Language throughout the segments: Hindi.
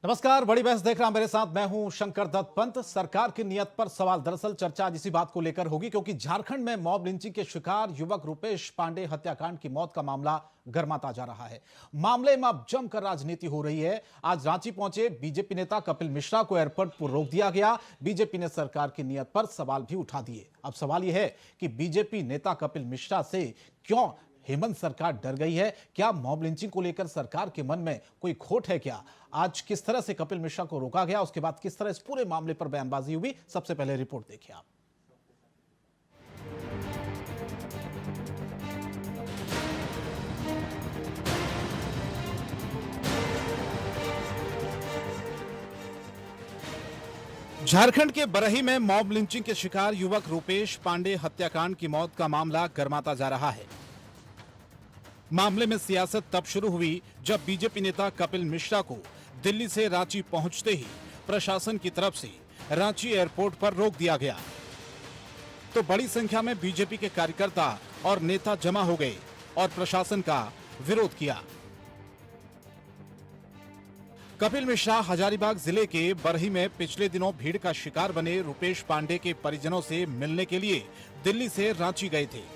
नमस्कार, बड़ी बहस देख रहा मेरे साथ मैं हूं शंकर दत्त पंत। सरकार की नियत पर सवाल। दरअसल चर्चा इसी बात को लेकर होगी क्योंकि झारखंड में मॉब लिंचिंग के शिकार युवक रुपेश पांडे हत्याकांड की मौत का मामला गर्माता जा रहा है। मामले में अब जमकर राजनीति हो रही है। आज रांची पहुंचे बीजेपी नेता कपिल मिश्रा को एयरपोर्ट पर रोक दिया गया। बीजेपी ने सरकार की नियत पर सवाल भी उठा दिए। अब सवाल यह है कि बीजेपी नेता कपिल मिश्रा से क्यों हेमंत सरकार डर गई है? क्या मॉब लिंचिंग को लेकर सरकार के मन में कोई खोट है क्या? आज किस तरह से कपिल मिश्रा को रोका गया, उसके बाद किस तरह इस पूरे मामले पर बयानबाजी हुई, सबसे पहले रिपोर्ट देखिए आप। झारखंड के बरही में मॉब लिंचिंग के शिकार युवक रुपेश पांडे हत्याकांड की मौत का मामला गर्माता जा रहा है। मामले में सियासत तब शुरू हुई जब बीजेपी नेता कपिल मिश्रा को दिल्ली से रांची पहुंचते ही प्रशासन की तरफ से रांची एयरपोर्ट पर रोक दिया गया तो बड़ी संख्या में बीजेपी के कार्यकर्ता और नेता जमा हो गए और प्रशासन का विरोध किया। कपिल मिश्रा हजारीबाग जिले के बरही में पिछले दिनों भीड़ का शिकार बने रुपेश पांडे के परिजनों से मिलने के लिए दिल्ली से रांची गए थे।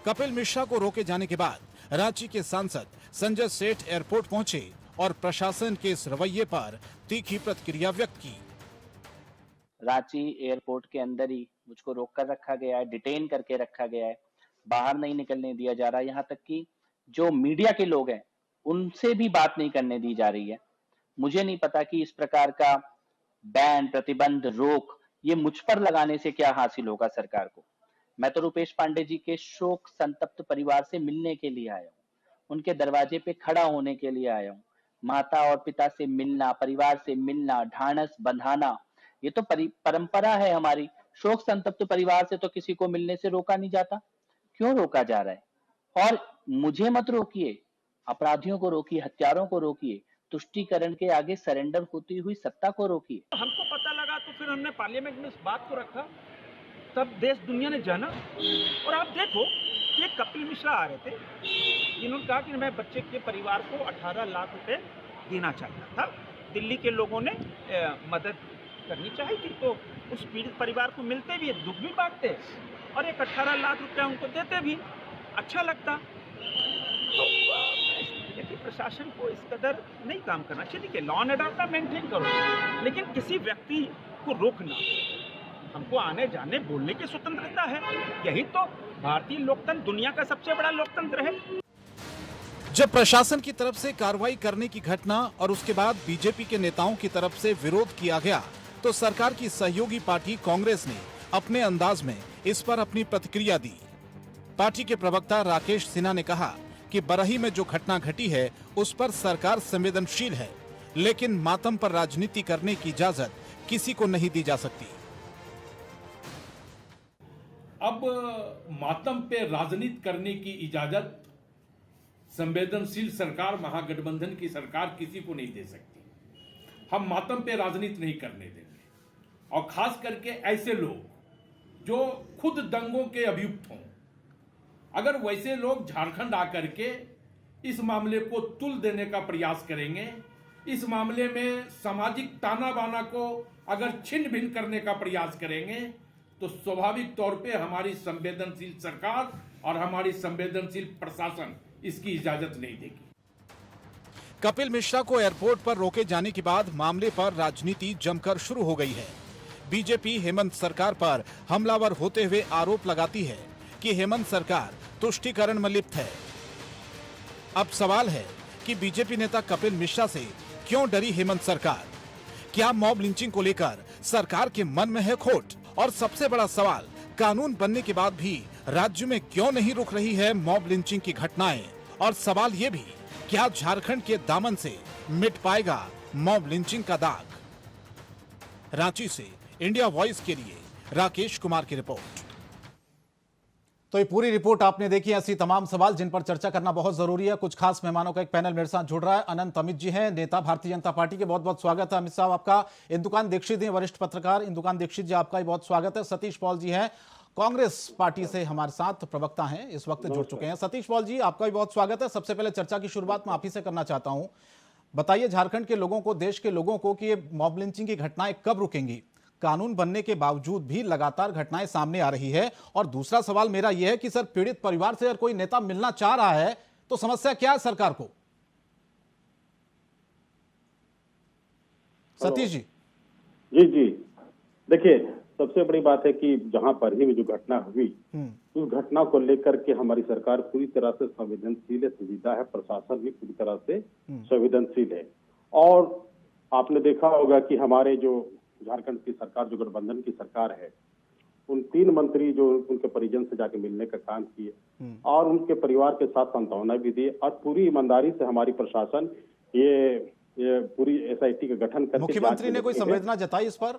कपिल मिश्रा को रोके जाने के बाद रांची के सांसद संजय सेठ एयरपोर्ट पहुंचे और प्रशासन के इस रवैये पर तीखी प्रतिक्रिया व्यक्त की। रांची एयरपोर्ट के अंदर ही मुझको रोक कर रखा गया है, डिटेन करके रखा गया है, बाहर नहीं निकलने दिया जा रहा है। यहाँ तक कि जो मीडिया के लोग हैं उनसे भी बात नहीं करने दी जा रही है। मुझे नहीं पता कि इस प्रकार का बैन, प्रतिबंध, रोक ये मुझ पर लगाने से क्या हासिल होगा सरकार को। मैं तो रुपेश पांडे जी के शोक संतप्त परिवार से मिलने के लिए आया हूँ, उनके दरवाजे पे खड़ा होने के लिए आया हूँ। माता और पिता से मिलना, परिवार से मिलना, ढांढस बंधाना, ये तो परंपरा है हमारी। शोक संतप्त परिवार से तो किसी को मिलने से रोका नहीं जाता, क्यों रोका जा रहा है? और मुझे मत रोकिए, अपराधियों को रोकिए, हत्यारों को रोकिए, तुष्टीकरण के आगे सरेंडर होती हुई सत्ता को रोकिए। हमको पता लगा तो फिर हमने पार्लियामेंट में इस बात को रखा, तब देश दुनिया ने जाना। और आप देखो, ये कपिल मिश्रा आ रहे थे, इन्होंने कहा कि मैं बच्चे के परिवार को 18 लाख रुपए देना चाहता था। दिल्ली के लोगों ने मदद करनी चाहिए थी, तो उस पीड़ित परिवार को मिलते भी, दुख भी बांटते और एक 18 लाख रुपया उनको देते भी, अच्छा लगता। तो देखिए, प्रशासन को इस कदर नहीं काम करना चाहिए। देखिए, लॉ एंड ऑर्डर का मेंटेन करो, लेकिन किसी व्यक्ति को रोकना, हमको आने जाने बोलने की स्वतंत्रता है। यही तो भारतीय लोकतंत्र, दुनिया का सबसे बड़ा लोकतंत्र है। जब प्रशासन की तरफ से कार्रवाई करने की घटना और उसके बाद बीजेपी के नेताओं की तरफ से विरोध किया गया तो सरकार की सहयोगी पार्टी कांग्रेस ने अपने अंदाज में इस पर अपनी प्रतिक्रिया दी। पार्टी के प्रवक्ता राकेश सिन्हा ने कहा कि बरही में जो घटना घटी है उस पर सरकार संवेदनशील है, लेकिन मातम पर राजनीति करने की इजाजत किसी को नहीं दी जा सकती। अब मातम पे राजनीति करने की इजाजत संवेदनशील सरकार, महागठबंधन की सरकार किसी को नहीं दे सकती। हम मातम पे राजनीति नहीं करने देंगे, और खास करके ऐसे लोग जो खुद दंगों के अभियुक्त हों। अगर वैसे लोग झारखंड आकर के इस मामले को तुल देने का प्रयास करेंगे, इस मामले में सामाजिक ताना बाना को अगर छिन्न भिन्न करने का प्रयास करेंगे, तो स्वाभाविक तौर पे हमारी संवेदनशील सरकार और हमारी संवेदनशील प्रशासन इसकी इजाजत नहीं देगी। कपिल मिश्रा को एयरपोर्ट पर रोके जाने के बाद मामले पर राजनीति जमकर शुरू हो गई है। बीजेपी हेमंत सरकार पर हमलावर होते हुए आरोप लगाती है कि हेमंत सरकार तुष्टीकरण में लिप्त है। अब सवाल है कि बीजेपी नेता कपिल मिश्रा से क्यों डरी हेमंत सरकार? क्या मॉब लिंचिंग को लेकर सरकार के मन में है खोट? और सबसे बड़ा सवाल, कानून बनने के बाद भी राज्य में क्यों नहीं रुक रही है मॉब लिंचिंग की घटनाएं? और सवाल ये भी, क्या झारखंड के दामन से मिट पाएगा मॉब लिंचिंग का दाग? रांची से इंडिया वॉइस के लिए राकेश कुमार की रिपोर्ट। तो ये पूरी रिपोर्ट आपने देखी। ऐसी तमाम सवाल जिन पर चर्चा करना बहुत जरूरी है। कुछ खास मेहमानों का एक पैनल मेरे साथ जुड़ रहा है। अनंत अमित जी हैं, नेता भारतीय जनता पार्टी के, बहुत बहुत स्वागत है। अमित साहब आपका। इंदुकान दीक्षित हैं, वरिष्ठ पत्रकार। इंदुकान दीक्षित जी आपका भी बहुत स्वागत है। सतीश पॉल जी हैं, कांग्रेस पार्टी से हमारे साथ प्रवक्ता हैं, इस वक्त जुड़ चुके हैं। सतीश पॉल जी आपका भी बहुत स्वागत है। सबसे पहले चर्चा की शुरुआत मैं आप ही से करना चाहता हूं। बताइए झारखंड के लोगों को, देश के लोगों को कि ये मॉब लिंचिंग की घटनाएं कब रुकेंगी? कानून बनने के बावजूद भी लगातार घटनाएं सामने आ रही है। और दूसरा सवाल मेरा यह है कि सर, पीड़ित परिवार से अगर कोई नेता मिलना चाह रहा है तो समस्या क्या है सरकार को? सतीश जी। जी जी, देखिए, सबसे बड़ी बात है कि जहां पर ही में जो घटना हुई, उस घटना को लेकर के हमारी सरकार पूरी तरह से संवेदनशील है, संजीदा है, प्रशासन भी पूरी तरह से संवेदनशील है। और आपने देखा होगा कि हमारे जो झारखंड की सरकार, जो गठबंधन की सरकार है, उन 3 मंत्री जो उनके परिजन से जाके मिलने का काम किए और उनके परिवार के साथ सांत्वना भी दी, और पूरी ईमानदारी से हमारी प्रशासन ये पूरी एसआईटी का गठन करके मुख्यमंत्री ने कोई संवेदना जताई इस पर,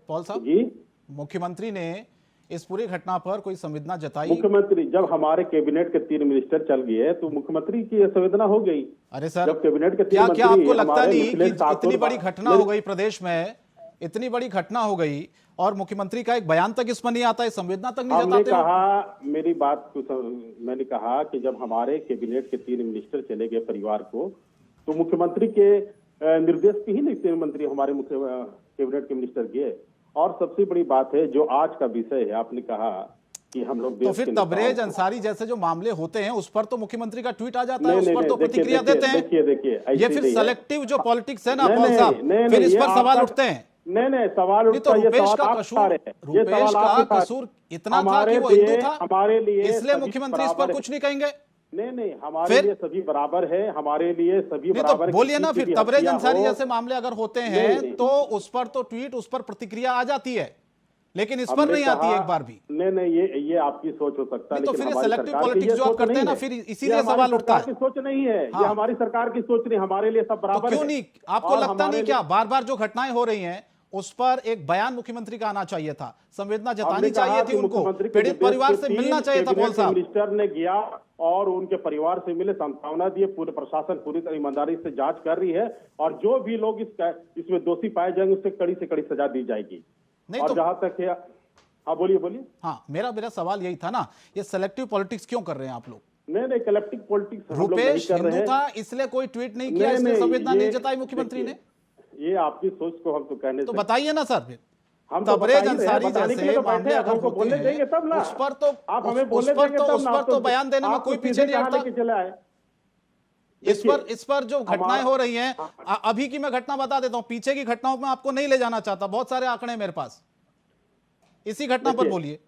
पॉल साहब? जी, मुख्यमंत्री ने इस पूरी घटना पर कोई संवेदना जताई? मुख्यमंत्री, जब हमारे कैबिनेट के 3 मिनिस्टर चल गए तो मुख्यमंत्री की संवेदना हो गई। अरे सर, जब कैबिनेट के 3 क्या मंत्री आपको लगता हमारे नहीं कि मिथिलेश ठाकुर, इतनी बड़ी घटना हो गई प्रदेश में, इतनी बड़ी घटना हो गई और मुख्यमंत्री का एक बयान तक इस पर नहीं आता है, संवेदना तक नहीं हमने जताते हो? कहा, मेरी बात को मैंने कहा कि जब हमारे कैबिनेट के 3 मिनिस्टर चले गए परिवार को, तो मुख्यमंत्री के निर्देश पे ही नहीं 3 मंत्री हमारे मुख्य कैबिनेट के मिनिस्टर गए। और सबसे बड़ी बात है, जो आज का विषय है, आपने कहा कि हम लोग तो फिर तबरेज अंसारी जैसे जो मामले होते हैं उस पर तो मुख्यमंत्री का ट्वीट आ जाता है, उस पर तो प्रतिक्रिया देते हैं। देखिए, ये फिर सेलेक्टिव जो पॉलिटिक्स है ना पॉल साहब, फिर इस पर सवाल उठते हैं। नहीं, सवाल नहीं तो रुपेश का कसूर इतना था कि वो हिंदू था, हमारे लिए, इसलिए मुख्यमंत्री इस पर कुछ नहीं कहेंगे? नहीं, हमारे लिए सभी बराबर है, हमारे लिए सभी बराबर है। बोलिए ना फिर, तबरेज अंसारी जैसे मामले अगर होते हैं तो उस पर तो ट्वीट, उस पर प्रतिक्रिया आ जाती है, लेकिन इस पर नहीं आती एक बार भी। नहीं, ये आपकी सोच हो सकता है, तो फिर सेलेक्टिव पॉलिटिक्स जो आप करते हैं ना, फिर इसीलिए सवाल उठता है। सोच नहीं है, ये हमारी सरकार की सोच नहीं, हमारे लिए सब बराबर है। क्यों नहीं? आपको लगता नहीं क्या बार बार जो घटनाएं हो रही हैं उस पर एक बयान मुख्यमंत्री का आना चाहिए था, संवेदना जतानी चाहिए थी उनको, पीड़ित परिवार से मिलना चाहिए था? पॉल साहब, मिनिस्टर ने गया और उनके परिवार से मिले, सांत्वना दिए, पूरे प्रशासन पूरी तरह ईमानदारी से जांच कर रही है, और जो भी लोग इसमें दोषी पाए जाएंगे उससे कड़ी से कड़ी सजा दी जाएगी। और तो जहां तक है, हाँ बोलिए। हाँ, मेरा सवाल यही था ना, ये सेलेक्टिव पॉलिटिक्स क्यों कर रहे हैं आप लोग? नहीं, कलेक्टिव पॉलिटिक्स रुपेश हिंदू था इसलिए कोई ट्वीट नहीं किया, इसलिए संवेदना नहीं जताई मुख्यमंत्री ने? ये आपकी सोच को हम तो कहने तो बताइए ना सर फिर। हम तबरेज अंसारी जैसे मामले अगर होते हैं तब ना, उस पर तो आप हमें उस पर तो बयान देने में कोई पीछे नहीं हटता। इस पर जो घटनाएं हो रही हैं, अभी की मैं घटना बता देता हूं, पीछे की घटनाओं में आपको नहीं ले जाना चाहता, बहुत सारे आंकड़े मेरे पास, इसी घटना पर बोलिए।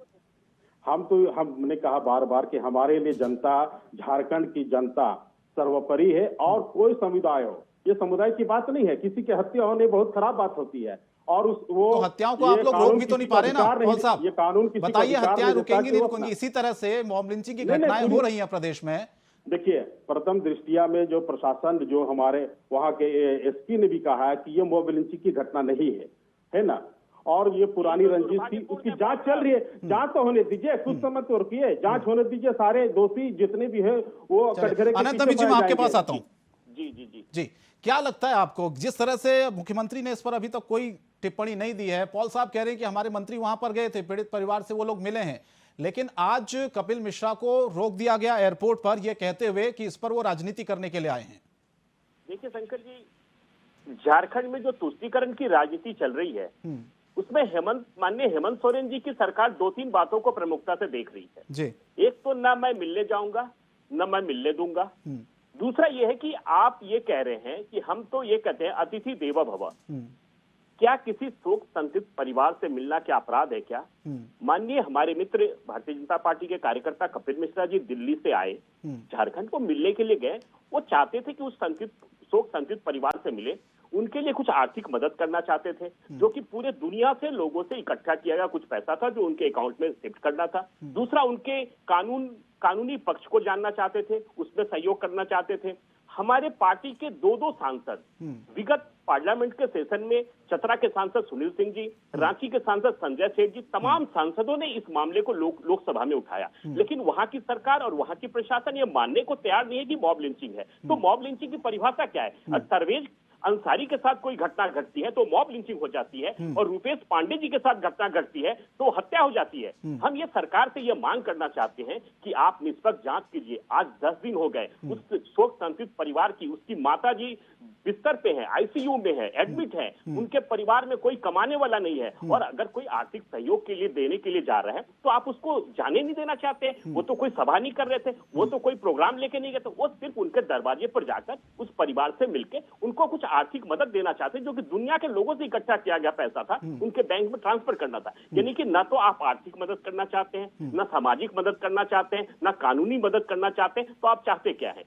हमने कहा बार बार कि हमारे लिए जनता, झारखंड की जनता सर्वोपरि है, और कोई समुदाय हो, ये समुदाय की बात नहीं है, किसी की हत्या होने बहुत खराब बात होती है, और वो तो हत्याओं को आप लोग रोक भी तो नहीं पा रहे ना पॉल साहब? ये कानून की बताइए, हत्याएं रुकेंगी नहीं रुकेंगी? इसी तरह से मॉब लिंचिंग की घटनाएं हो रही हैं प्रदेश में। देखिए, प्रथम दृष्टिया में जो प्रशासन, जो हमारे वहां के एसपी ने भी कहा है कि ये मॉब लिंचिंग की घटना नहीं है ना, और ये पुरानी रंजिश थी, उसकी जांच चल रही है। जांच तो होने दीजिए, कुछ समय तो रुकिए, जांच होने दीजिए, सारे दोषी जितने भी है वो कटघरे के अनंत जी, मैं आपके पास आता हूं। जी, क्या लगता है आपको, जिस तरह से मुख्यमंत्री ने इस पर अभी तक कोई टिप्पणी नहीं दी है, पॉल साहब कह रहे हैं कि हमारे मंत्री वहां पर गए थे, पीड़ित परिवार से वो लोग मिले हैं, लेकिन आज कपिल मिश्रा को रोक दिया गया एयरपोर्ट पर, यह कहते हुए कि इस पर वो राजनीति करने के लिए आए हैं? देखिए शंकर जी, झारखंड में जो तुष्टीकरण की राजनीति चल रही है उसमें माननीय हेमंत सोरेन जी की सरकार 2-3 बातों को प्रमुखता से देख रही है जी। एक तो ना मैं मिलने जाऊंगा, ना मैं मिलने दूंगा। दूसरा ये है कि आप ये कह रहे हैं कि हम तो ये कहते हैं अतिथि देवो भव, क्या किसी शोक संतप्त परिवार से मिलना क्या अपराध है क्या? माननीय हमारे मित्र भारतीय जनता पार्टी के कार्यकर्ता कपिल मिश्रा जी दिल्ली से आए, झारखंड को मिलने के लिए गए, वो चाहते थे कि उस शोक संतप्त परिवार से मिले, उनके लिए कुछ आर्थिक मदद करना चाहते थे, जो कि पूरे दुनिया से लोगों से इकट्ठा किया गया कुछ पैसा था जो उनके अकाउंट में शिफ्ट करना था। दूसरा, उनके कानूनी पक्ष को जानना चाहते थे, उसमें सहयोग करना चाहते थे। हमारे पार्टी के 2 सांसद विगत पार्लियामेंट के सेशन में, चतरा के सांसद सुनील सिंह जी, रांची के सांसद संजय सेठ जी, तमाम सांसदों ने इस मामले को लोकसभा में उठाया, लेकिन वहां की सरकार और वहां की प्रशासन ये मानने को तैयार नहीं है कि मॉब लिंचिंग है। तो मॉब लिंचिंग की परिभाषा क्या है? अंसारी के साथ कोई घटना घटती है तो मॉब लिंचिंग हो जाती है, और रुपेश पांडे जी के साथ घटना घटती है तो हत्या हो जाती है। हम ये सरकार से ये मांग करना चाहते हैं कि आप निष्पक्ष जांच कीजिए। आज 10 दिन हो गए उस शोक संतप्त परिवार की, उसकी माता जी बिस्तर पे है, आईसीयू में है, एडमिट है, उनके परिवार में कोई कमाने वाला नहीं है, और अगर कोई आर्थिक सहयोग के लिए देने के लिए जा रहा है तो आप उसको जाने नहीं देना चाहते। वो तो कोई सभा नहीं कर रहे थे, वो तो कोई प्रोग्राम लेके नहीं गए थे, वो सिर्फ उनके दरवाजे पर जाकर उस परिवार से मिलकर उनको कुछ आर्थिक मदद देना चाहते, जो कि दुनिया के लोगों से इकट्ठा किया गया पैसा था, उनके बैंक में ट्रांसफर करना था। यानी कि ना तो आप आर्थिक मदद करना चाहते हैं, ना सामाजिक मदद करना चाहते हैं, ना कानूनी मदद करना चाहते हैं, तो आप चाहते क्या है?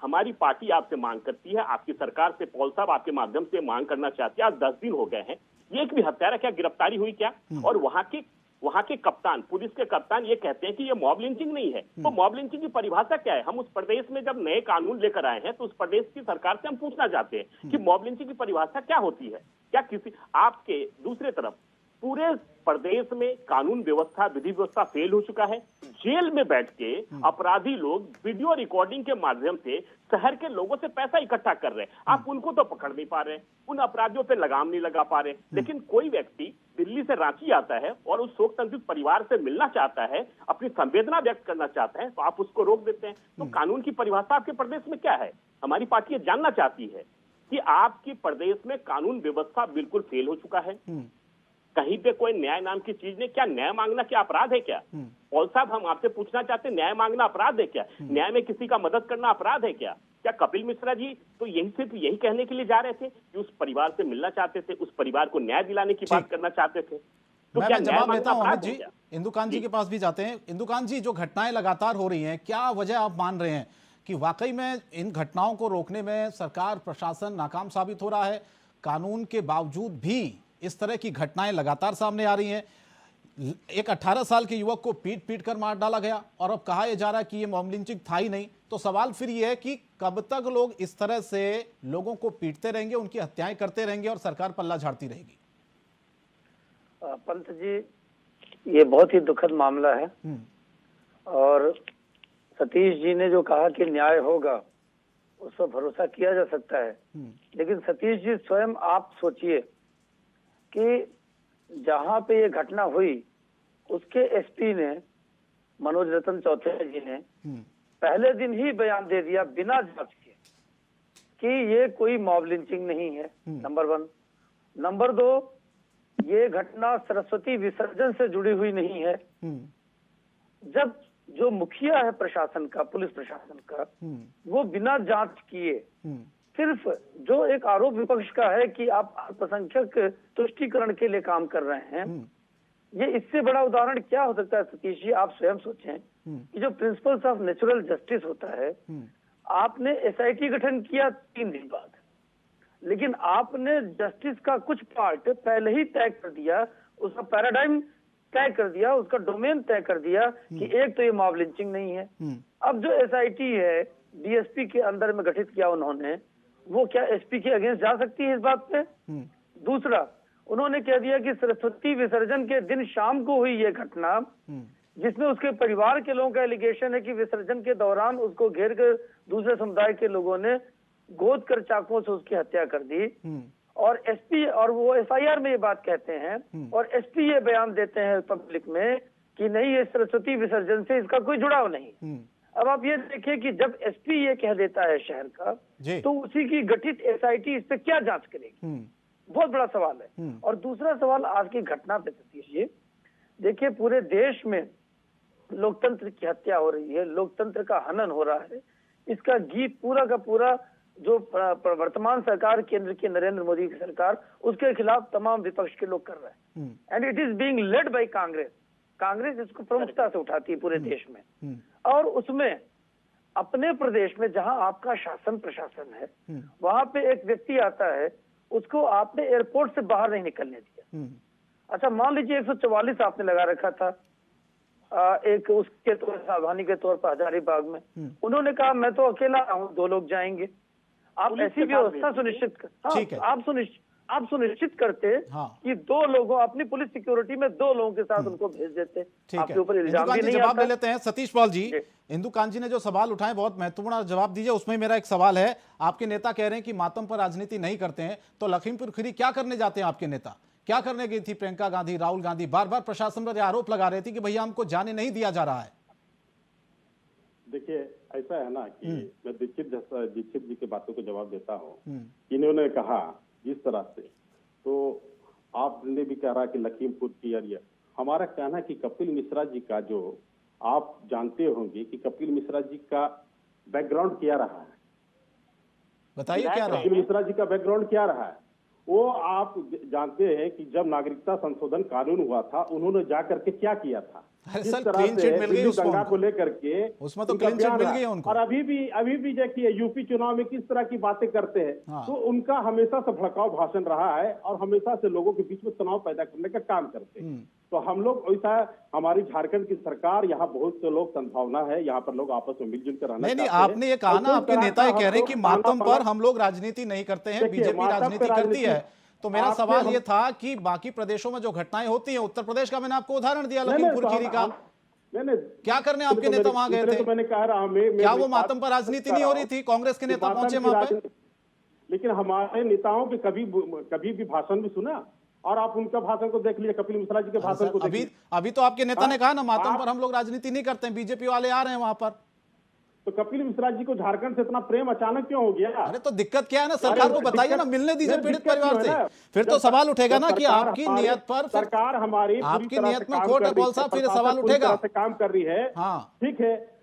हमारी पार्टी आपसे मांग करती है, आपकी सरकार से, पॉल साहब आपके माध्यम से मांग करना चाहती है। आज 10 दिन हो गए हैं, ये एक भी हत्यारा क्या गिरफ्तारी हुई क्या? और वहां के कप्तान, पुलिस के कप्तान ये कहते हैं कि ये मॉब लिंचिंग नहीं है। तो मॉब लिंचिंग की परिभाषा क्या है? हम उस प्रदेश में जब नए कानून लेकर आए हैं तो उस प्रदेश की सरकार से हम पूछना चाहते हैं कि मॉब लिंचिंग की परिभाषा क्या होती है? क्या किसी आपके दूसरे तरफ पूरे प्रदेश में कानून व्यवस्था, विधि व्यवस्था फेल हो चुका है। जेल में बैठ के अपराधी लोग वीडियो रिकॉर्डिंग के माध्यम से शहर के लोगों से पैसा इकट्ठा कर रहे हैं। आप उनको तो पकड़ नहीं पा रहे, उन अपराधियों पे लगाम नहीं लगा पा रहे। लेकिन कोई व्यक्ति दिल्ली से रांची आता है और उस शोक संतप्त परिवार से मिलना चाहता है, अपनी संवेदना व्यक्त करना चाहता है, तो आप उसको रोक देते हैं। तो कानून की परिभाषा आपके प्रदेश में क्या है? हमारी पार्टी ये जानना चाहती है कि आपके प्रदेश में कानून व्यवस्था बिल्कुल फेल हो चुका है। कहीं पे कोई न्याय नाम की चीज नहीं। क्या न्याय मांगना क्या अपराध है क्या? पॉल साहब, हम आपसे पूछना चाहते हैं, न्याय मांगना अपराध है क्या? न्याय में किसी का मदद करना अपराध है क्या? क्या कपिल मिश्रा जी तो सिर्फ यही कहने के लिए जा रहे थे कि उस परिवार से मिलना चाहते थे, उस परिवार को न्याय दिलाने की बात करना चाहते थे? तो क्या जवाब लेता हूं अमित जी, इंदुकांत जी के पास भी जाते हैं। इंदुकांत जी, जो घटनाएं लगातार हो रही हैं, क्या वजह आप मान रहे हैं कि वाकई में इन घटनाओं को रोकने में सरकार, प्रशासन नाकाम साबित हो रहा है? कानून के बावजूद भी इस तरह की घटनाएं लगातार सामने आ रही हैं। एक 18 साल के युवक को पीट कर मार डाला गया और अब कहा यह जा रहा है कि यह मॉब लिंचिंग था ही नहीं। तो सवाल फिर यह है कि कब तक लोग इस तरह से लोगों को पीटते रहेंगे, उनकी हत्याएं करते रहेंगे और सरकार पल्ला झाड़ती रहेगी? पंत जी, ये बहुत ही दुखद मामला है, और सतीश जी ने जो कहा कि न्याय होगा उस पर भरोसा किया जा सकता है। लेकिन सतीश जी स्वयं आप सोचिए कि जहां पे ये घटना हुई उसके एसपी ने, मनोज रतन चौथे जी ने पहले दिन ही बयान दे दिया बिना जांच के कि ये कोई मॉब लिंचिंग नहीं है। नंबर 1। नंबर 2, ये घटना सरस्वती विसर्जन से जुड़ी हुई नहीं है। जब जो मुखिया है प्रशासन का, पुलिस प्रशासन का, वो बिना जांच किए सिर्फ जो एक आरोप विपक्ष का है कि आप अल्पसंख्यक तुष्टीकरण के लिए काम कर रहे हैं, ये इससे बड़ा उदाहरण क्या हो सकता है? सतीश जी, आप स्वयं सोचें कि जो प्रिंसिपल्स ऑफ नेचुरल जस्टिस होता है, आपने एसआईटी गठन किया 3 दिन बाद, लेकिन आपने जस्टिस का कुछ पार्ट पहले ही तय कर दिया, उसका पैराडाइम तय कर दिया, उसका डोमेन तय कर दिया कि एक तो ये मॉब लिंचिंग नहीं है। अब जो एसआईटी है डीएसपी के अंदर में गठित किया उन्होंने, वो क्या एसपी के अगेंस्ट जा सकती है इस बात पे? दूसरा, उन्होंने कह दिया कि सरस्वती विसर्जन के दिन शाम को हुई ये घटना, जिसमें उसके परिवार के लोगों का एलिगेशन है कि विसर्जन के दौरान उसको घेर कर दूसरे समुदाय के लोगों ने गोद कर चाकुओं से उसकी हत्या कर दी। और एसपी, और वो एफआईआर में ये बात कहते हैं, और एसपी ये बयान देते हैं पब्लिक में कि नहीं, ये सरस्वती विसर्जन से इसका कोई जुड़ाव नहीं। अब आप ये देखिए कि जब एसपी ये कह देता है शहर का, तो उसी की गठित एसआईटी इस पे क्या जांच करेगी? बहुत बड़ा सवाल है। और दूसरा सवाल आज की घटना पे सतीश जी, देखिए पूरे देश में लोकतंत्र की हत्या हो रही है, लोकतंत्र का हनन हो रहा है। इसका गीत पूरा का पूरा जो वर्तमान सरकार, केंद्र की नरेंद्र मोदी की सरकार, उसके खिलाफ तमाम विपक्ष के लोग कर रहे हैं। And it is being led by Congress. Congress इसको प्रमुखता से उठाती है पूरे देश में। और उसमें अपने प्रदेश में जहां आपका शासन प्रशासन है, वहां पे एक व्यक्ति आता है, उसको आपने एयरपोर्ट से बाहर नहीं निकलने दिया। अच्छा, मान लीजिए 144 आपने लगा रखा था, एक उसके तौर सावधानी के तौर पर हजारीबाग में, उन्होंने कहा मैं तो अकेला हूँ, 2 लोग जाएंगे। आप ऐसी व्यवस्था सुनिश्चित कर, आप सुनिश्चित करते हाँ। कि 2 लोगों, अपनी पुलिस सिक्योरिटी में 2 लोगों के साथ उनको भेज देते। ठीक आपके है, ऊपर इल्जाम इंदुकांत भी जी नहीं जवाब आता। ले लेते हैं। सतीश पॉल जी, जी। इंदुकांत जी ने जो सवाल उठाए बहुत महत्वपूर्ण जवाब दीजिए। उसमें मेरा एक सवाल है, आपके नेता कह रहे हैं कि मातम पर राजनीति नहीं करते हैं, तो लखीमपुर खीरी क्या करने जाते हैं? आपके नेता क्या करने गई थी? प्रियंका गांधी, राहुल गांधी बार बार प्रशासन पर आरोप लगा रहे थे कि भैया हमको जाने नहीं दिया जा रहा है। देखिए, ऐसा है ना कि मैं दीक्षित जी की बातों को जवाब देता हूँ। इन्होंने कहा जिस तरह से, तो आपने भी कह रहा कि लखीमपुर की एरिया, हमारा कहना है कि कपिल मिश्रा जी का, जो आप जानते होंगे कि कपिल मिश्रा जी का बैकग्राउंड क्या रहा है। बताइए क्या रहा? कपिल मिश्रा जी का बैकग्राउंड क्या रहा है? वो आप जानते हैं कि जब नागरिकता संशोधन कानून हुआ था, उन्होंने जाकर के क्या किया था। अरे जिस सर, तरह क्लीन से चिट मिल गई दिल्ली उसको दंगा उनको। को लेकर के उसमें तो उनका क्लीन चिट बयान मिल रहा। गई है उनको। और अभी भी देखिए यूपी चुनाव में किस तरह की बातें करते हैं। हाँ। तो उनका हमेशा से भड़काऊ भाषण रहा है और हमेशा से लोगों के बीच में तनाव पैदा करने का काम करते हैं। तो हम लोग ऐसा, हमारी झारखंड की सरकार, यहाँ बहुत से लोग सद्भावना है, यहाँ पर लोग आपस में मिलजुल कर रहना नहीं, चाहते हैं। आपने ये कहा और ना, कोई आपके तरह नेता का ये कह रहे हैं हम कि लोग मातम पर पाना- हम लोग राजनीति नहीं करते हैं, देखिए, बीजेपी मातम पे राजनीति करती राजनीति- है। तो मेरा आपसे सवाल हम- ये था कि बाकी प्रदेशों में जो घटनाएं होती हैं, उत्तर प्रदेश का मैंने आपको उदाहरण दिया, नहीं, लखीमपुर तो खीरी का, नहीं, क्या करने आपके नेता वहां गए थे? तो मैंने कह रहा हूं, क्या वो मातम पर राजनीति नहीं हो रही थी? कांग्रेस के नेता पहुंचे वहां पे। लेकिन हमारे नेताओं के कभी भी भाषण भी सुना, और आप उनका भाषण को देख लीजिए, कपिल मिश्रा जी के भाषण को अभी देखिए। अभी तो आपके नेता ने कहा ना, मातम आप- पर हम लोग राजनीति नहीं करते हैं, बीजेपी वाले आ रहे हैं वहां पर। तो कपिल मिश्रा जी को झारखंड से इतना प्रेम अचानक क्यों हो गया? अरे तो दिक्कत क्या है ना, सरकार को बताइए ना, मिलने दीजिए पीड़ित परिवार से। फिर तो सवाल उठेगा ना कि आपकी नियत पर, सरकार हमारी पूरी आपकी तरह नियत से में काम खोट कर है रही पॉल साहब, फिर प्रशासन सवाल पूरी उठेगा। तरह से काम कर रही है। हाँ। ठीक है,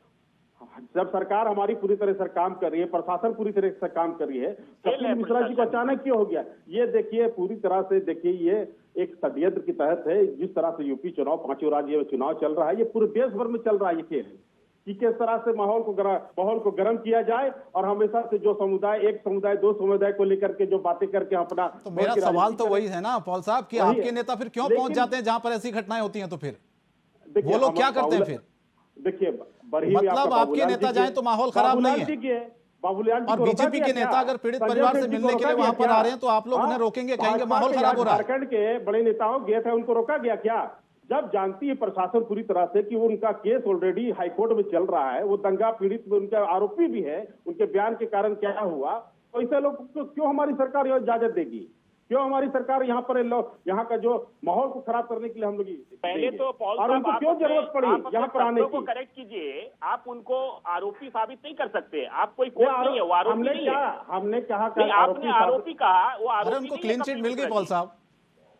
जब सरकार हमारी पूरी तरह से काम कर रही है, प्रशासन पूरी तरह से काम कर रही है, कपिल मिश्रा जी को अचानक क्यों हो गया? ये देखिए, पूरी तरह से देखिए, ये एक षड्यंत्र के तहत है। जिस तरह से यूपी चुनाव, 5 राज्य में चुनाव चल रहा है, ये पूरे देश भर में चल रहा है ये खेल, कि किस तरह से माहौल को गर्म किया जाए, और हमेशा से जो समुदाय, एक समुदाय, 2 समुदाय को लेकर के जो बातें करके अपना। तो मेरा सवाल तो वही है ना पॉल साहब, कि आपके नेता फिर क्यों पहुंच जाते हैं जहां पर ऐसी घटनाएं होती हैं? तो फिर वो लोग क्या करते हैं फिर? देखिए, मतलब आपके नेता जाए तो माहौल खराब नहीं है, बाबूलाल जी और को रोका बीजेपी के क्या? नेता अगर पीड़ित संजय परिवार सेठ से जी को मिलने के लिए रोका वहां गया पर आ क्या? रहे हैं, तो आप लोग हाँ? उन्हें रोकेंगे, कहेंगे भाजपा माहौल के खराब हो रहा है। झारखंड के बड़े नेताओं गए थे, उनको रोका गया क्या? जब जानती है प्रशासन पूरी तरह से कि वो उनका केस ऑलरेडी हाईकोर्ट में चल रहा है, वो दंगा पीड़ित में उनके आरोपी भी है, उनके बयान के कारण क्या हुआ, तो ऐसे लोग को क्यों हमारी सरकार यह इजाजत देगी? क्यों हमारी सरकार यहाँ पर यहाँ का जो माहौल को खराब करने के लिए हम लोग पहले तो पॉल और साहब, उनको क्यों जरूरत पड़ी यहाँ पर आने को की? करेक्ट कीजिए। आप उनको आरोपी साबित नहीं कर सकते। आप कोई कोर्ट नहीं है, वो आरोपी हमने नहीं है। हमने कहा नहीं, आपने आरोपी कहा, वो अरे आरोपी उनको नहीं है क्लीन चिट कपिल मिल गई मिश्रा पॉल जी। साहब।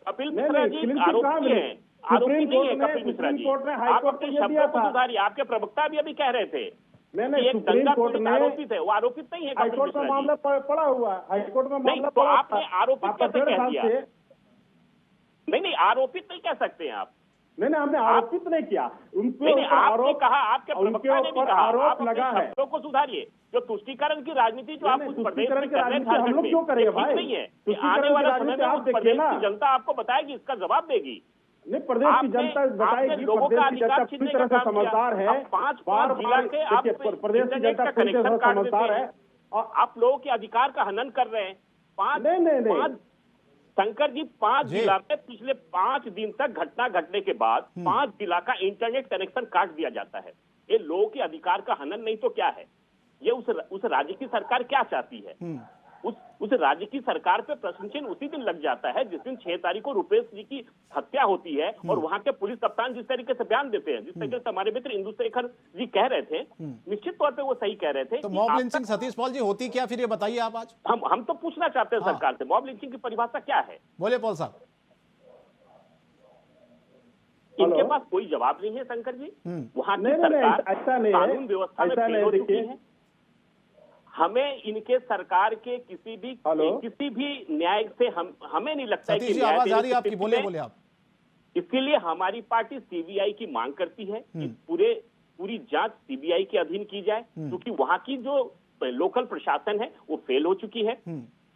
कपिल नहीं, मिश्रा नहीं, जी क्लीन चिट कहाँ आरोपी मिली? हैं, आरोपी सुप्रीम नहीं है कोर्ट ने- कपिल मिश्रा सुप्रीम जी। कोर्ट ने हाई आप कोर्ट अपने को ये दिया शब्दों को था। सुधारिए। आपके प्रवक्ता भी अभी कह रहे थे नहीं, कि एक सुप्रीम दंगा कोर्ट पीड़ित ने आरोपित है, वो आरोपित नहीं है कपिल हाईकोर्ट में मिश्रा मामला जी। पड़ा हुआ है, हाईकोर्ट में नहीं, मामला तो पड़ा आपने था। आरोपित आपका कैसे 1.5 कह साल दिया? से- नहीं, आरोपित नहीं कह सकते हैं आप। नहीं, हमने आरोपित नहीं किया उनके नहीं, ऊपर आपने आरोप कहा, आपके उनके प्रवक्ता ने भी ऊपर कहा, आरोप आप अपने लगा है। शब्दों को सुधारिए। जो तुष्टीकरण की राजनीति जो आप नहीं, उस प्रदेश में तुष्टीकरण की कर रहे हैं राजनीति हम झारखंड लोग में, क्यों करेंगे ये ठीक भाई? नहीं है। ये तुष्टीकरण आने की वाले समय राजनीति में आप उस देखिए प्रदेश ना। की जनता आपको बताएगी, इसका जवाब देगी। नहीं, प्रदेश की आपने- जनता आपने बताएगी, लोगों का प्रदेश की अधिकार जनता छीनने पूरी तरह का से काम किया। समझदार है। अब पांच जिला के आप देखिए, प्रदेश की इंटरनेट जनता का पूरी तरह कनेक्शन से काट समझदार देते है। हैं। और आप लोगों के अधिकार का हनन कर रहे हैं। नहीं। शंकर जी, 5 जी। जिला में पिछले 5 दिन तक घटना घटने के बाद 5 जिला का इंटरनेट कनेक्शन काट दिया जाता है। ये लोगों के अधिकार का हनन नहीं तो क्या है? ये उस राज्य की सरकार क्या चाहती है? उस राज्य की सरकार पे प्रश्न चिन्ह उसी दिन लग जाता है जिस दिन 6 तारीख को रुपेश जी की हत्या होती है, और वहां के पुलिस कप्तान जिस तरीके से बयान देते हैं, जिस तरीके से हमारे मित्र इंदुशेखर जी कह रहे थे, निश्चित तौर पे वो सही कह रहे थे। तो कि मॉब आप लिंचिंग सतीश पॉल जी होती क्या फिर, ये बताइए आप आज। हम तो पूछना चाहते हैं हाँ। सरकार से, मॉब लिंचिंग की परिभाषा क्या है? बोले पॉल साहब। इनके हेलो? पास कोई जवाब नहीं है शंकर जी। वहां की नहीं, सरकार ऐसा नहीं है। कानून व्यवस्था में ऐसा फेल नहीं, हो चुकी देखिए। है। हमें इनके सरकार के किसी भी न्याय से हमें नहीं लगता है सतीश कि जी न्याय आवाज आ देने रही है की आपकी, स्थिति बोले में। बोले आप। इसके लिए हमारी पार्टी सीबीआई की मांग करती है कि पूरी जांच सीबीआई के अधीन की जाए, क्योंकि वहां की जो लोकल प्रशासन है वो फेल हो चुकी है।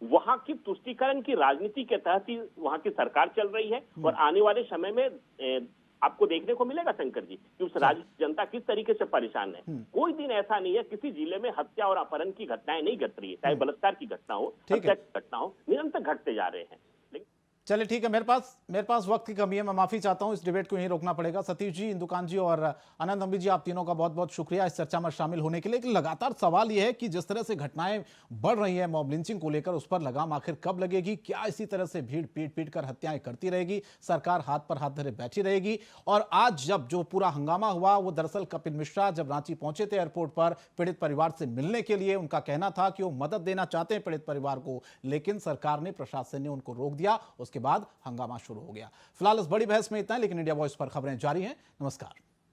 वहां की तुष्टीकरण की राजनीति के तहत ही वहां की सरकार चल रही है, और आने वाले समय में आपको देखने को मिलेगा शंकर जी कि उस राज्य की जनता किस तरीके से परेशान है। कोई दिन ऐसा नहीं है किसी जिले में हत्या और अपहरण की घटनाएं नहीं घट रही है, चाहे बलात्कार की घटना हो, ठीक है। हत्या की घटना हो, निरंतर घटते जा रहे हैं। चलिए ठीक है, मेरे पास वक्त की कमी है, मैं माफी चाहता हूं, इस डिबेट को यहीं रोकना पड़ेगा। सतीश जी, इंदुकान जी और आनंद अंबी जी, आप तीनों का बहुत बहुत शुक्रिया इस चर्चा में शामिल होने के लिए। लेकिन लगातार सवाल यह है कि जिस तरह से घटनाएं बढ़ रही है मॉब लिंचिंग को लेकर, उस पर लगाम आखिर कब लगेगी? क्या इसी तरह से भीड़ पीट पीट कर हत्याएं करती रहेगी, सरकार हाथ पर हाथ धरे बैठी रहेगी? और आज जब जो पूरा हंगामा हुआ, वो दरअसल कपिल मिश्रा जब रांची पहुंचे थे एयरपोर्ट पर पीड़ित परिवार से मिलने के लिए, उनका कहना था कि वो मदद देना चाहते हैं पीड़ित परिवार को, लेकिन सरकार ने, प्रशासन ने उनको रोक दिया। उसके बाद हंगामा शुरू हो गया। फिलहाल इस बड़ी बहस में इतना है, लेकिन इंडिया वॉइस पर खबरें जारी हैं। नमस्कार।